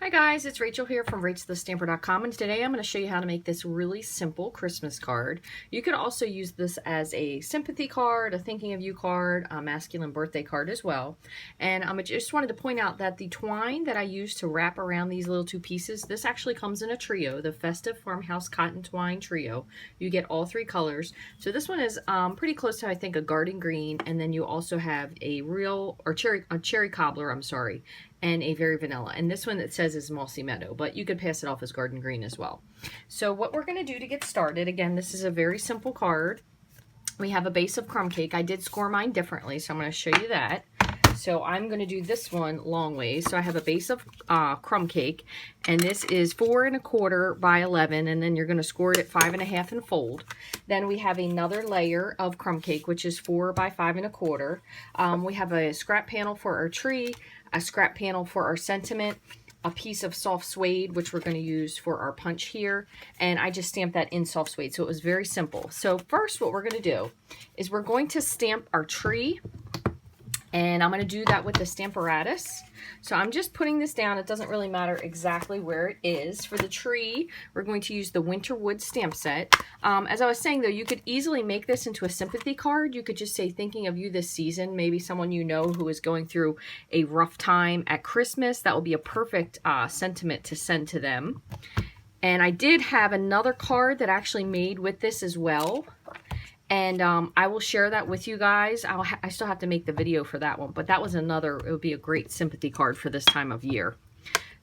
Hi guys, it's Rachel here from Rachthestamper.com, and today I'm going to show you how to make this really simple Christmas card. You could also use this as a sympathy card, a thinking of you card, a masculine birthday card as well. And I just wanted to point out that the twine that I used to wrap around these little two pieces, this actually comes in a trio, the Festive Farmhouse Cotton Twine Trio. You get all three colors. So this one is pretty close to, I think, a garden green, and then you also have a cherry cobbler, and a very vanilla. And this one that says is Mossy Meadow, but you could pass it off as garden green as well. So what we're going to do to get started, again, this is a very simple card. We have a base of crumb cake. I did score mine differently, so I'm going to show you that. So I'm going to do this one long ways. So I have a base of crumb cake, and this is 4 1/4 by 11, and then you're going to score it at 5 1/2 and fold. Then we have another layer of crumb cake, which is 4 by 5 1/4. We have a scrap panel for our tree, a scrap panel for our sentiment, a piece of soft suede, which we're going to use for our punch here, and I just stamped that in soft suede, so it was very simple. So first what we're going to do is we're going to stamp our tree, and I'm going to do that with the Stamparatus. So I'm just putting this down. It doesn't really matter exactly where it is. For the tree, we're going to use the Winter Wood stamp set. As I was saying, though, you could easily make this into a sympathy card. You could just say, thinking of you this season, maybe someone you know who is going through a rough time at Christmas. That would be a perfect sentiment to send to them. And I did have another card that I actually made with this as well. And I will share that with you guys. I still have to make the video for that one, but that was another, it would be a great sympathy card for this time of year.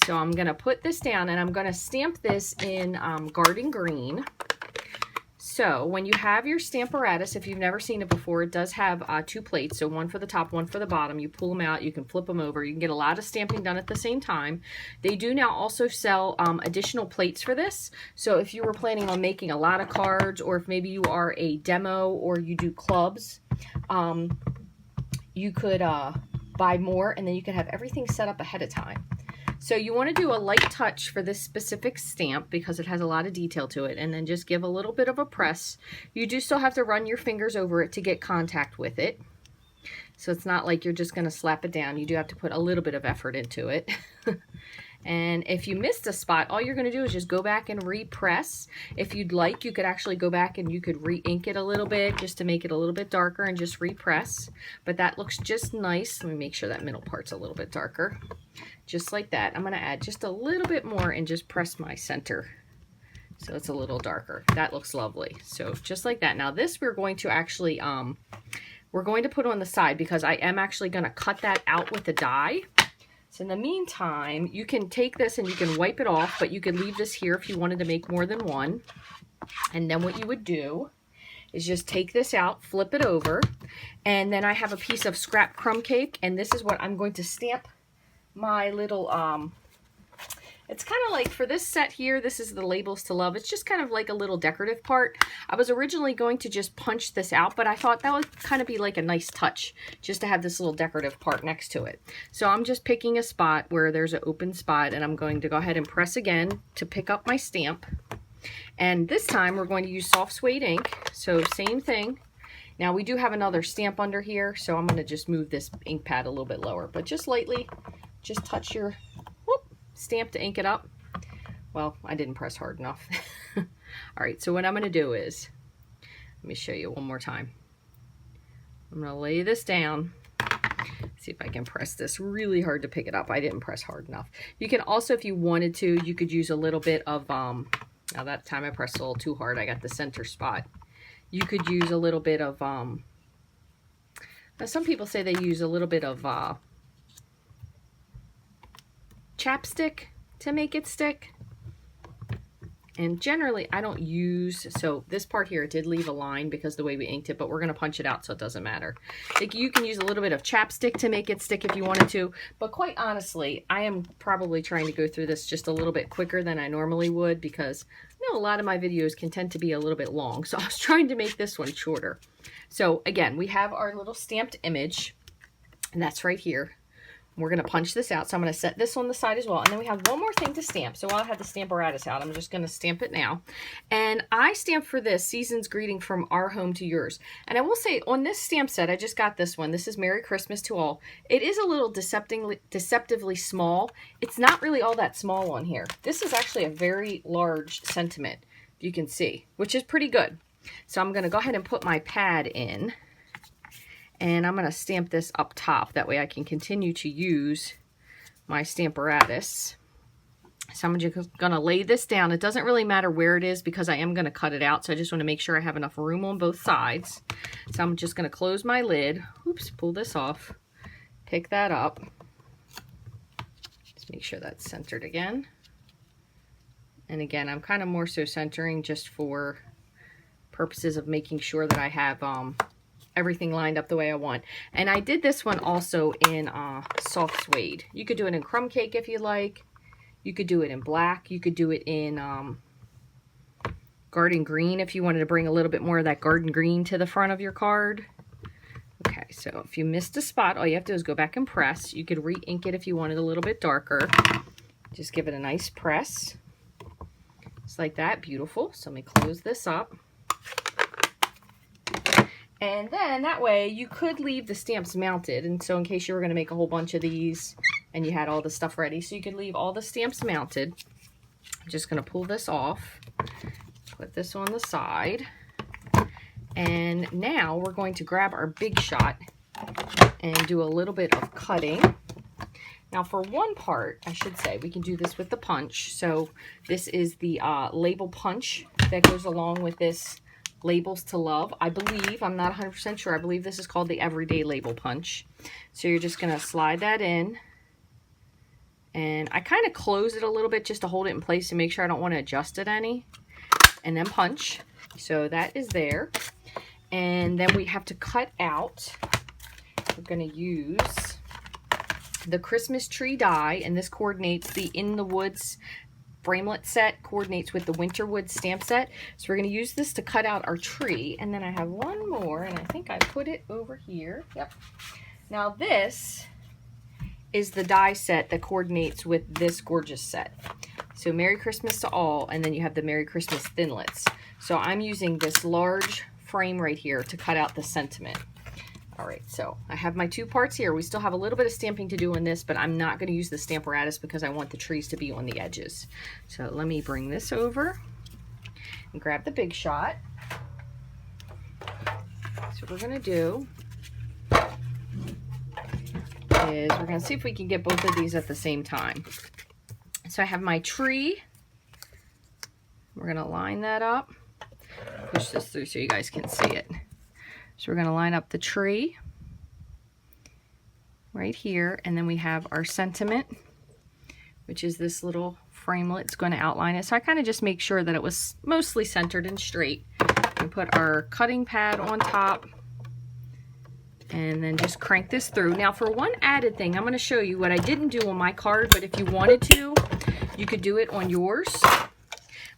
So I'm going to put this down, and I'm going to stamp this in garden green. So when you have your Stamparatus, if you've never seen it before, it does have 2 plates, so one for the top, one for the bottom. You pull them out, you can flip them over, you can get a lot of stamping done at the same time. They do now also sell additional plates for this, so if you were planning on making a lot of cards, or if maybe you are a demo or you do clubs, you could buy more, and then you can have everything set up ahead of time. So you want to do a light touch for this specific stamp because it has a lot of detail to it, and then just give a little bit of a press. You do still have to run your fingers over it to get contact with it. So it's not like you're just going to slap it down. You do have to put a little bit of effort into it. And if you missed a spot, all you're going to do is just go back and repress. If you'd like, you could actually go back and you could re-ink it a little bit just to make it a little bit darker and just repress. But that looks just nice. Let me make sure that middle part's a little bit darker. Just like that. I'm going to add just a little bit more and just press my center so it's a little darker. That looks lovely. So just like that. Now this we're going to actually, we're going to put on the side because I am actually going to cut that out with the die. So in the meantime, you can take this and you can wipe it off, but you could leave this here if you wanted to make more than one. And then what you would do is just take this out, flip it over, and then I have a piece of scrap crumb cake, and this is what I'm going to stamp my little, it's kind of like, for this set here, this is the Labels to Love. It's just kind of like a little decorative part. I was originally going to just punch this out, but I thought that would kind of be like a nice touch, just to have this little decorative part next to it. So I'm just picking a spot where there's an open spot, and I'm going to go ahead and press again to pick up my stamp. And this time we're going to use soft suede ink, so same thing. Now we do have another stamp under here, so I'm going to just move this ink pad a little bit lower, but just lightly, just touch your stamp to ink it up. Well, I didn't press hard enough. All right, so what I'm going to do is, let me show you one more time. I'm going to lay this down. See if I can press this really hard to pick it up. I didn't press hard enough. You can also, if you wanted to, you could use a little bit of, now that time I pressed a little too hard, I got the center spot. You could use a little bit of, now some people say they use a little bit of, chapstick to make it stick, and generally I don't use, so this part here it did leave a line because the way we inked it, but we're going to punch it out so it doesn't matter. Like, you can use a little bit of chapstick to make it stick if you wanted to, but quite honestly I am probably trying to go through this just a little bit quicker than I normally would, because I know a lot of my videos can tend to be a little bit long, so I was trying to make this one shorter. So again, we have our little stamped image, and that's right here. We're going to punch this out. So I'm going to set this on the side as well. And then we have one more thing to stamp. So while I have the Stamparatus out, I'm just going to stamp it now. And I stamped for this Season's Greeting from Our Home to Yours. And I will say on this stamp set, I just got this one. This is Merry Christmas to All. It is a little deceptively small. It's not really all that small on here. This is actually a very large sentiment, you can see, which is pretty good. So I'm going to go ahead and put my pad in. And I'm going to stamp this up top. That way I can continue to use my Stamparatus. So I'm just going to lay this down. It doesn't really matter where it is because I am going to cut it out. So I just want to make sure I have enough room on both sides. So I'm just going to close my lid. Oops, pull this off. Pick that up. Just make sure that's centered again. And again, I'm kind of more so centering just for purposes of making sure that I have everything lined up the way I want. And I did this one also in soft suede. You could do it in crumb cake if you like. You could do it in black. You could do it in garden green if you wanted to bring a little bit more of that garden green to the front of your card. Okay, so if you missed a spot, all you have to do is go back and press. You could re-ink it if you wanted a little bit darker. Just give it a nice press. Just like that. Beautiful. So let me close this up. And then that way you could leave the stamps mounted. And so in case you were going to make a whole bunch of these and you had all the stuff ready, so you could leave all the stamps mounted. I'm just going to pull this off, put this on the side. And now we're going to grab our Big Shot and do a little bit of cutting. Now for one part, I should say, we can do this with the punch. So this is the label punch that goes along with this Labels to Love. I believe, I'm not 100% sure, I believe this is called the Everyday Label Punch. So you're just going to slide that in. And I kind of close it a little bit just to hold it in place and make sure I don't want to adjust it any. And then punch. So that is there. And then we have to cut out, we're going to use the Christmas tree die, and this coordinates the In the Woods framelit set, coordinates with the Winterwood stamp set. So we're going to use this to cut out our tree. And then I have one more, and I think I put it over here. Yep. Now this is the die set that coordinates with this gorgeous set. So Merry Christmas to All, and then you have the Merry Christmas thinlits. So I'm using this large frame right here to cut out the sentiment. All right, so I have my two parts here. We still have a little bit of stamping to do on this, but I'm not going to use the Stamparatus because I want the trees to be on the edges. So let me bring this over and grab the Big Shot. So what we're going to do is we're going to see if we can get both of these at the same time. So I have my tree. We're going to line that up. Push this through so you guys can see it. So we're going to line up the tree right here, and then we have our sentiment, which is this little framelit. It's going to outline it. So I kind of just make sure that it was mostly centered and straight. We put our cutting pad on top and then just crank this through. Now for one added thing, I'm going to show you what I didn't do on my card, but if you wanted to, you could do it on yours.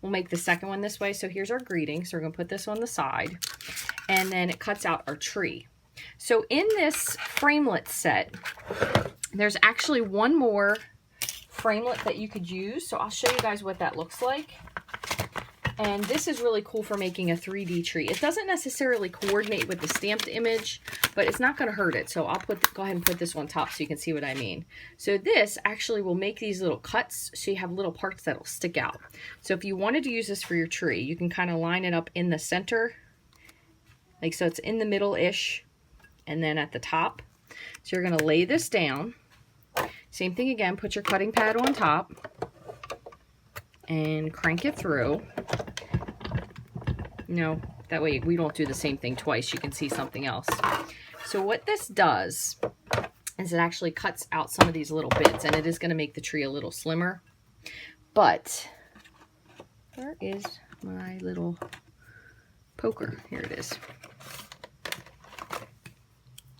We'll make the second one this way. So here's our greeting. So we're going to put this on the side. And then it cuts out our tree. So in this framelit set, there's actually one more framelit that you could use. So I'll show you guys what that looks like. And this is really cool for making a 3D tree. It doesn't necessarily coordinate with the stamped image, but it's not going to hurt it. So I'll go ahead and put this on top so you can see what I mean. So this actually will make these little cuts so you have little parts that'll stick out. So if you wanted to use this for your tree, you can kind of line it up in the center. Like so it's in the middle-ish and then at the top. So you're going to lay this down. Same thing again, put your cutting pad on top and crank it through. No, that way we don't do the same thing twice. You can see something else. So what this does is it actually cuts out some of these little bits, and it is going to make the tree a little slimmer. But where is my little poker? Here it is.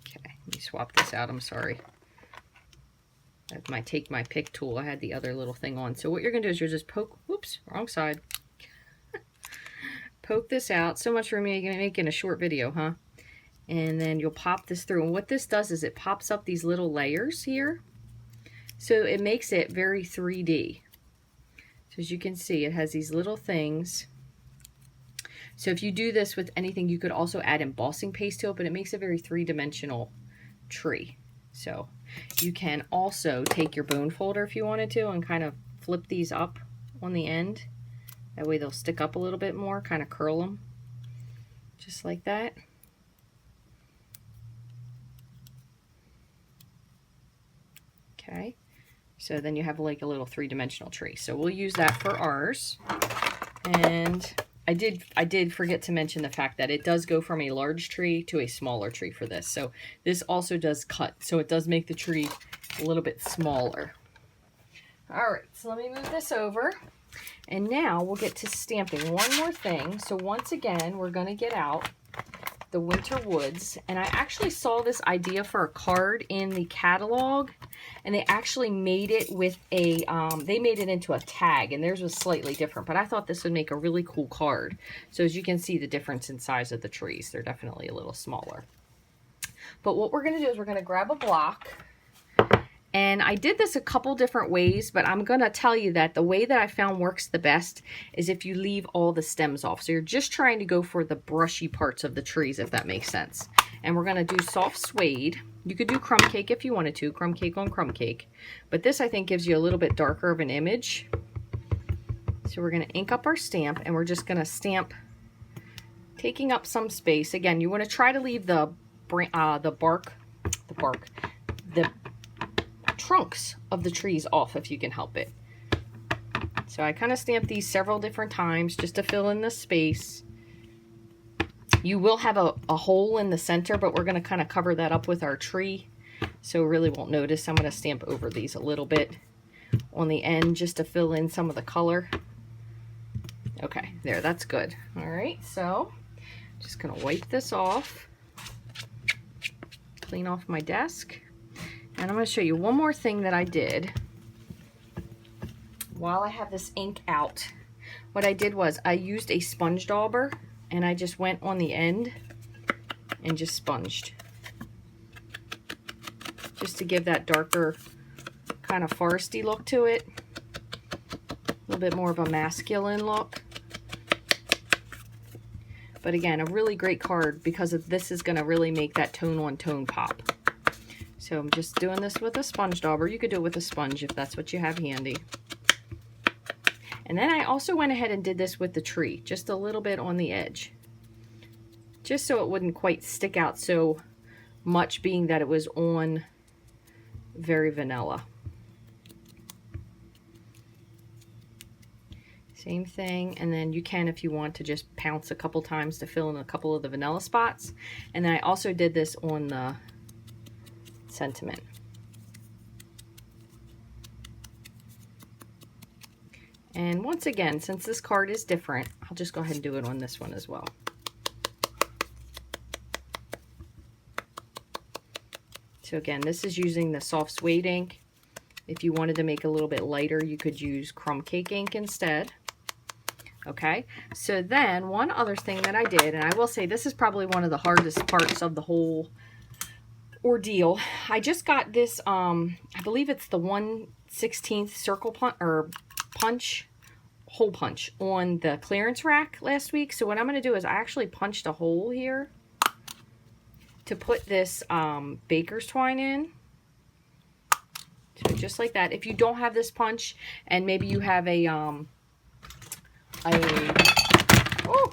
Okay, let me swap this out. I'm sorry. That's my take my pick tool. I had the other little thing on. So what you're going to do is you'll just poke, whoops, wrong side. Poke this out. So much for me making a short video, huh? And then you'll pop this through. And what this does is it pops up these little layers here. So it makes it very 3D. So as you can see, it has these little things. So if you do this with anything, you could also add embossing paste to it, but it makes a very three-dimensional tree. So you can also take your bone folder if you wanted to and kind of flip these up on the end. That way they'll stick up a little bit more, kind of curl them. Just like that. Okay. So then you have like a little three-dimensional tree. So we'll use that for ours. And I did forget to mention the fact that it does go from a large tree to a smaller tree for this. So this also does cut. So it does make the tree a little bit smaller. All right, so let me move this over. And now we'll get to stamping. One more thing. So once again, we're going to get out the Winter Woods. And I actually saw this idea for a card in the catalog. And they actually made it with a, they made it into a tag. And theirs was slightly different. But I thought this would make a really cool card. So as you can see the difference in size of the trees. They're definitely a little smaller. But what we're going to do is we're going to grab a block. And I did this a couple different ways, but I'm going to tell you that the way that I found works the best is if you leave all the stems off. So you're just trying to go for the brushy parts of the trees, if that makes sense. And we're going to do soft suede. You could do crumb cake if you wanted to, crumb cake on crumb cake. But this, I think, gives you a little bit darker of an image. So we're going to ink up our stamp, and we're just going to stamp, taking up some space. Again, you want to try to leave the trunks of the trees off if you can help it. So I kind of stamped these several different times just to fill in the space. You will have a hole in the center, but we're going to kind of cover that up with our tree, so really won't notice. I'm going to stamp over these a little bit on the end just to fill in some of the color. Okay, there, that's good. All right, so just going to wipe this off, clean off my desk. And I'm going to show you one more thing that I did while I have this ink out. What I did was I used a sponge dauber and I just went on the end and just sponged. Just to give that darker kind of foresty look to it. A little bit more of a masculine look. But again, a really great card because this is going to really make that tone on tone pop. So I'm just doing this with a sponge dauber. You could do it with a sponge if that's what you have handy. And then I also went ahead and did this with the tree, just a little bit on the edge. Just so it wouldn't quite stick out so much, being that it was on very vanilla. Same thing, and then you can, if you want, to just pounce a couple times to fill in a couple of the vanilla spots. And then I also did this on the sentiment. And once again, since this card is different, I'll just go ahead and do it on this one as well. So again, this is using the soft suede ink. If you wanted to make a little bit lighter, you could use crumb cake ink instead. Okay, so then one other thing that I did, and I will say this is probably one of the hardest parts of the whole ordeal. I just got this, I believe it's the 1/16 circle punch, or punch, hole punch on the clearance rack last week. So what I'm going to do is I actually punched a hole here to put this baker's twine in. So just like that. If you don't have this punch, and maybe you have a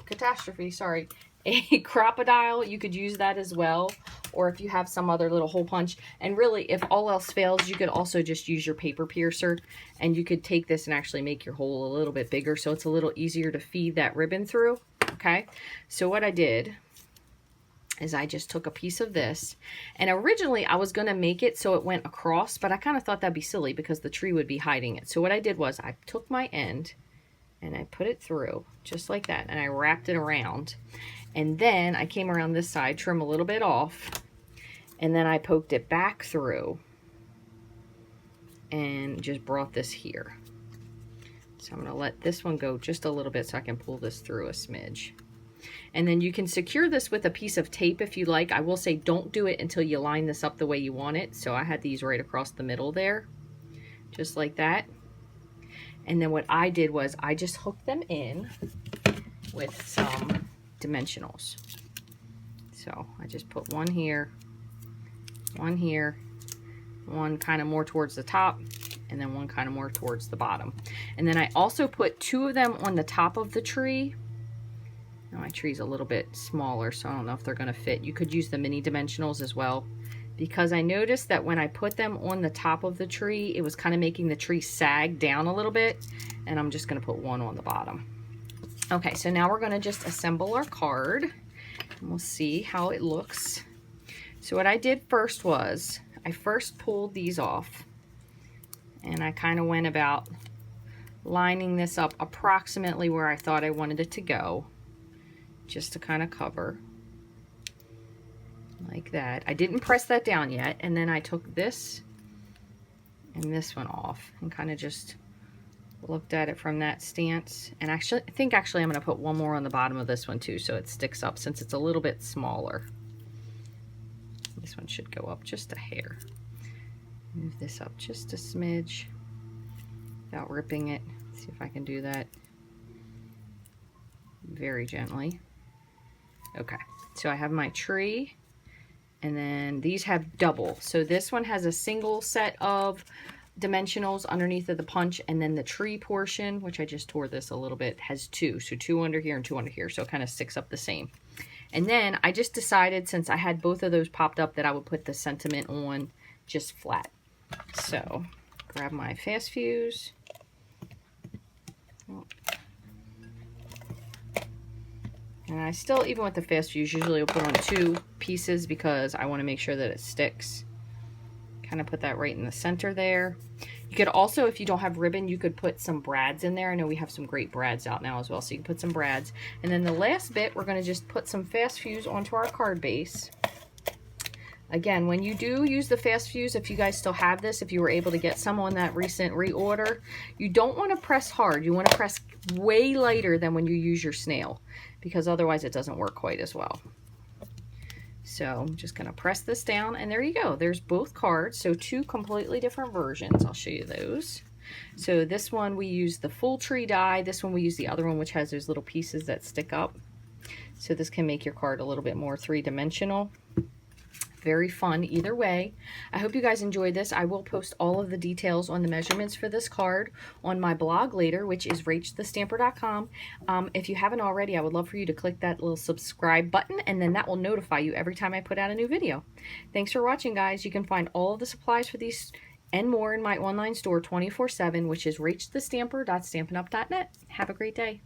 catastrophe, sorry, a crocodile, you could use that as well. Or if you have some other little hole punch. And really, if all else fails, you could also just use your paper piercer, and you could take this and actually make your hole a little bit bigger so it's a little easier to feed that ribbon through. Okay, so what I did is I just took a piece of this, and originally I was going to make it so it went across, but I kind of thought that'd be silly because the tree would be hiding it. So what I did was I took my end and I put it through just like that, and I wrapped it around. And then I came around this side, trim a little bit off, and then I poked it back through and just brought this here. So I'm going to let this one go just a little bit so I can pull this through a smidge. And then you can secure this with a piece of tape if you like. I will say don't do it until you line this up the way you want it. So I had these right across the middle there. just like that. And then what I did was I just hooked them in with some dimensionals. So I just put one here, one kind of more towards the top, and then one kind of more towards the bottom. And then I also put 2 of them on the top of the tree. Now my tree's a little bit smaller, so I don't know if they're going to fit. You could use the mini dimensionals as well, because I noticed that when I put them on the top of the tree, it was kind of making the tree sag down a little bit, and I'm just going to put one on the bottom. Okay, so now we're going to just assemble our card, and we'll see how it looks. So what I did first was, I first pulled these off, and I kind of went about lining this up approximately where I thought I wanted it to go, just to kind of cover. Like that. I didn't press that down yet, and then I took this and this one off and kind of just looked at it from that stance. And actually, I think I'm going to put one more on the bottom of this one too, so it sticks up since it's a little bit smaller. This one should go up just a hair. Move this up just a smidge without ripping it. See if I can do that very gently. Okay, so I have my tree. And then these have double. So this one has a single set of dimensionals underneath of the punch, and then the tree portion, which I just tore this a little bit, has 2. So 2 under here and 2 under here. So it kind of sticks up the same. And then I just decided, since I had both of those popped up, that I would put the sentiment on just flat. So grab my fast fuse. And I still, even with the fast fuse, usually will put on 2 pieces because I want to make sure that it sticks. Kind of put that right in the center there. You could also, if you don't have ribbon, you could put some brads in there. I know we have some great brads out now as well, so you can put some brads. And then the last bit, we're going to just put some fast fuse onto our card base. Again, when you do use the fast fuse, if you guys still have this, if you were able to get some on that recent reorder, you don't want to press hard. You want to press way lighter than when you use your snail, because otherwise it doesn't work quite as well. So I'm just going to press this down, and there you go. There's both cards. So 2 completely different versions. I'll show you those. So this one we use the full tree die. This one we use the other one, which has those little pieces that stick up. So this can make your card a little bit more 3-dimensional. Very fun either way. I hope you guys enjoyed this. I will post all of the details on the measurements for this card on my blog later, which is rachthestamper.com. If you haven't already, I would love for you to click that little subscribe button, and then that will notify you every time I put out a new video. Thanks for watching, guys. You can find all of the supplies for these and more in my online store 24/7, which is rachthestamper.stampinup.net. Have a great day.